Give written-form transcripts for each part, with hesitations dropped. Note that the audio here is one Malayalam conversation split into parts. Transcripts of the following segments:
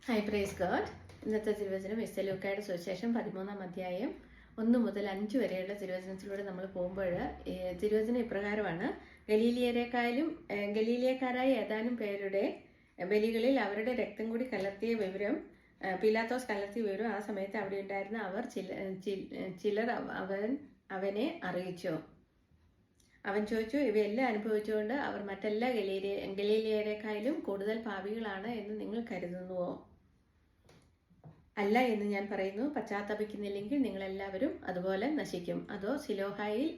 Hi praise God. ഇന്നത്തെ തിരുവചനം മിസ്റ്റർ ലൂക്കായുടെ സുവിശേഷം 13-ാം അധ്യായം 1 മുതൽ 5 വരെയുള്ള തിരുവചനത്തിലൂടെ നമ്മൾ പോകുമ്പോൾ തിരുവചനം ഇപ്രകാരമാണ്: ഗലീലിയക്കാരായ ഏതാനും പേരുടെ ബലികളിൽ അവരുടെ രക്തം കൂടി കലർത്തിയ വിവരം പീലാത്തോസ് കലർത്തിയ വിവരം ആ സമയത്ത് അവിടെ ഉണ്ടായിരുന്ന അവർ ചിലർ അവനെ അറിയിച്ചു. അവൻ ചോദിച്ചു, ഇവയെല്ലാം അനുഭവിച്ചുകൊണ്ട് അവർ മറ്റെല്ലാ ഗലീലിയരെക്കാളും കൂടുതൽ പാപികളാണ് എന്ന് നിങ്ങൾ കരുതുന്നുവോ? അല്ല എന്ന് ഞാൻ പറയുന്നു. പശ്ചാത്തപിക്കുന്നില്ലെങ്കിൽ നിങ്ങളെല്ലാവരും അതുപോലെ നശിക്കും. അതോ സിലോഹായിൽ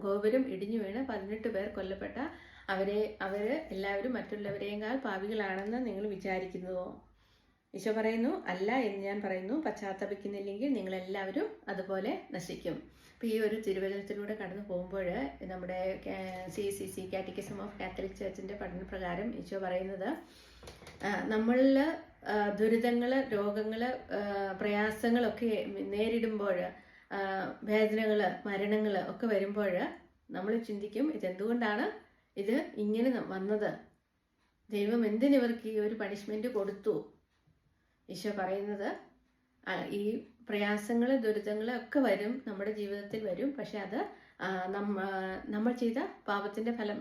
ഗോപുരം ഇടിഞ്ഞു വീണ് 18 പേർ കൊല്ലപ്പെട്ട അവര് എല്ലാവരും മറ്റുള്ളവരെക്കാൾ പാപികളാണെന്ന് നിങ്ങൾ വിചാരിക്കുന്നുവോ? ഈശോ പറയുന്നു, അല്ല എന്ന് ഞാൻ പറയുന്നു. പശ്ചാത്തപിക്കുന്നില്ലെങ്കിൽ നിങ്ങളെല്ലാവരും അതുപോലെ നശിക്കും. അപ്പോൾ ഈ ഒരു തിരുവചനത്തിലൂടെ കടന്നു പോകുമ്പോൾ നമ്മുടെ CCC കാറ്റക്കിസം ഓഫ് കാത്തലിക് ചർച്ചിൻ്റെ പഠനപ്രകാരം ഈശോ പറയുന്നത്, നമ്മളിൽ ദുരിതങ്ങൾ, രോഗങ്ങൾ, പ്രയാസങ്ങളൊക്കെ നേരിടുമ്പോൾ, വേദനകൾ, മരണങ്ങൾ ഒക്കെ വരുമ്പോൾ നമ്മൾ ചിന്തിക്കും, ഇതെന്തുകൊണ്ടാണ് ഇത് ഇങ്ങനെ വന്നത്? ദൈവം എന്തിനിവർക്ക് ഈ ഒരു പണിഷ്മെന്റ് കൊടുത്തു? ഈശോ പറയുന്നത്, ഈ പ്രയാസങ്ങൾ, ദുരിതങ്ങൾ ഒക്കെ വരും, നമ്മുടെ ജീവിതത്തിൽ വരും. പക്ഷെ അത് നമ്മൾ ചെയ്ത പാപത്തിന്റെ ഫലം,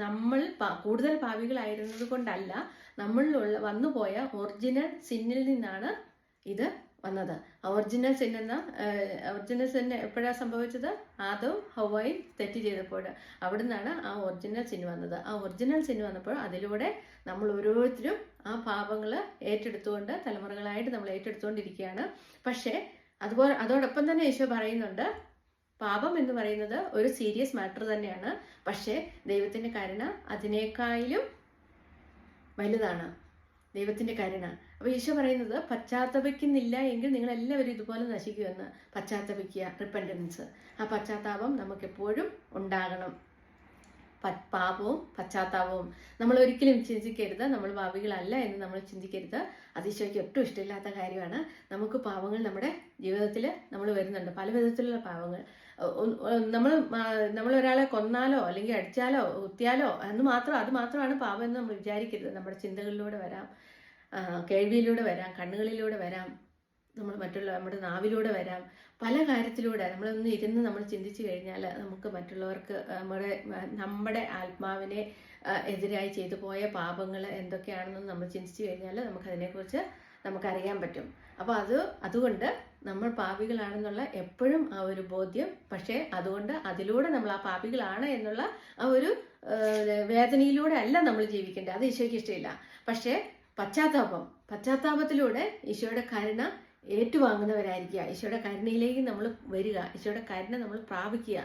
നമ്മൾ കൂടുതൽ പാപികളായിരുന്നത് കൊണ്ടല്ല, നമ്മളിലുള്ള വന്നുപോയ ഒറിജിനൽ സിന്നിൽ നിന്നാണ് ഇത് വന്നത്. ഒറിജിനൽ സിൻ എപ്പോഴാണ് സംഭവിച്ചത്? ആദവും ഹവ്വയും തെറ്റ് ചെയ്തപ്പോൾ അവിടുന്നാണ് ആ ഒറിജിനൽ സിൻ വന്നത്. ആ ഒറിജിനൽ സിൻ വന്നപ്പോൾ അതിലൂടെ നമ്മൾ ഓരോരുത്തരും ആ പാപങ്ങൾ ഏറ്റെടുത്തുകൊണ്ട് തലമുറകളായിട്ട് നമ്മൾ ഏറ്റെടുത്തുകൊണ്ടിരിക്കുകയാണ്. പക്ഷേ അതോടൊപ്പം തന്നെ ഈശോ പറയുന്നുണ്ട്, പാപം എന്ന് പറയുന്നത് ഒരു സീരിയസ് മാറ്റർ തന്നെയാണ്. പക്ഷേ ദൈവത്തിന്റെ കരുണ അതിനേക്കാളും വലുതാണ്. ദൈവത്തിന്റെ കരുണ. അപ്പോൾ ഈശോ പറയുന്നത്, പശ്ചാത്തപിക്കുന്നില്ല എങ്കിൽ നിങ്ങൾ എല്ലാവരും ഇതുപോലെ നശിക്കുമെന്ന്. പശ്ചാത്തപിക്കുക, റിപ്പൻറ്റൻസ്. ആ പശ്ചാത്താപം നമുക്കെപ്പോഴും ഉണ്ടാകണം. പാപവും പശ്ചാത്താപവും നമ്മൾ ഒരിക്കലും ചിന്തിക്കരുത്. നമ്മൾ പാപികളല്ല എന്ന് നമ്മൾ ചിന്തിക്കരുത്. അത് ഈശോയ്ക്ക് ഒട്ടും ഇഷ്ടമില്ലാത്ത കാര്യമാണ്. നമുക്ക് പാപങ്ങൾ നമ്മുടെ ജീവിതത്തിൽ നമ്മൾ വരുന്നുണ്ട്, പല വിധത്തിലുള്ള പാപങ്ങൾ. നമ്മൾ ഒരാളെ കൊന്നാലോ അല്ലെങ്കിൽ അടിച്ചാലോ കുത്തിയാലോ അത് മാത്രമാണ് പാപം എന്ന് നമ്മൾ വിചാരിക്കരുത്. നമ്മുടെ ചിന്തകളിലൂടെ വരാം, കേൾവിയിലൂടെ വരാം, കണ്ണുകളിലൂടെ വരാം, നമ്മുടെ നാവിലൂടെ വരാം, പല കാര്യത്തിലൂടെ നമ്മളൊന്ന് ഇരുന്ന് നമ്മൾ ചിന്തിച്ചു കഴിഞ്ഞാൽ നമുക്ക് മറ്റുള്ളവർക്ക് നമ്മുടെ ആത്മാവിനെ എതിരായി ചെയ്തു പോയ പാപങ്ങൾ എന്തൊക്കെയാണെന്ന് നമ്മൾ ചിന്തിച്ചു കഴിഞ്ഞാൽ നമുക്കതിനെക്കുറിച്ച് നമുക്കറിയാൻ പറ്റും. അപ്പോൾ അതുകൊണ്ട് നമ്മൾ പാപികളാണെന്നുള്ള എപ്പോഴും ആ ഒരു ബോധ്യം. പക്ഷേ അതിലൂടെ നമ്മൾ ആ പാപികളാണ് എന്നുള്ള ആ ഒരു വേദനയിലൂടെ അല്ല നമ്മൾ ജീവിക്കേണ്ടത്. അത് ഈശോയ്ക്ക് ഇഷ്ടമില്ല. പക്ഷേ പശ്ചാത്താപത്തിലൂടെ ഈശോയുടെ കരുണ ഏറ്റുവാങ്ങുന്നവരായിരിക്കുക. ഈശോയുടെ കരുണയിലേക്ക് നമ്മൾ വരിക, ഈശോയുടെ കരുണ നമ്മൾ പ്രാപിക്കുക.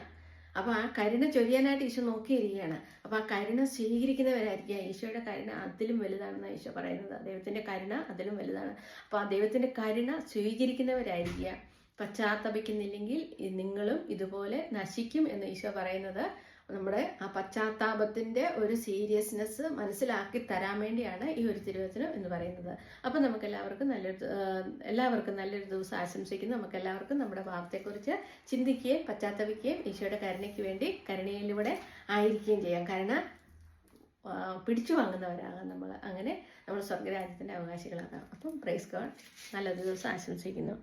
അപ്പോൾ ആ കരുണ ചൊരിയാനായിട്ട് ഈശോ നോക്കിയിരിക്കുകയാണ്. അപ്പോൾ ആ കരുണ സ്വീകരിക്കുന്നവരായിരിക്കുക. ഈശോയുടെ കരുണ അതിലും വലുതാണെന്നാണ് ഈശോ പറയുന്നത്. ദൈവത്തിന്റെ കരുണ അതിലും വലുതാണ്. അപ്പോൾ ആ ദൈവത്തിന്റെ കരുണ സ്വീകരിക്കുന്നവരായിരിക്കുക. പശ്ചാത്തപിക്കുന്നില്ലെങ്കിൽ നിങ്ങളും ഇതുപോലെ നശിക്കും എന്ന് ഈശോ പറയുന്നത് നമ്മുടെ ആ പശ്ചാത്താപത്തിന്റെ ഒരു സീരിയസ്നെസ് മനസ്സിലാക്കി തരാൻ വേണ്ടിയാണ് ഈ ഒരു തിരുവചനം എന്ന് പറയുന്നത്. അപ്പം നമുക്ക് എല്ലാവർക്കും നല്ലൊരു ദിവസം ആശംസിക്കുന്നു. നമുക്ക് എല്ലാവർക്കും നമ്മുടെ പാപത്തെക്കുറിച്ച് ചിന്തിക്കുകയും പശ്ചാത്തപിക്കുകയും ഈശോയുടെ കരുണയ്ക്ക് വേണ്ടി കരുണയിലൂടെ ആയിരിക്കുകയും ചെയ്യാം. കരുണ പിടിച്ചു വാങ്ങുന്നവരാകാം നമ്മൾ. അങ്ങനെ നമ്മൾ സ്വർഗരാജ്യത്തിന്റെ അവകാശികളാകാം. അപ്പം പ്രൈസ് ഗോഡ്. നല്ലൊരു ദിവസം ആശംസിക്കുന്നു.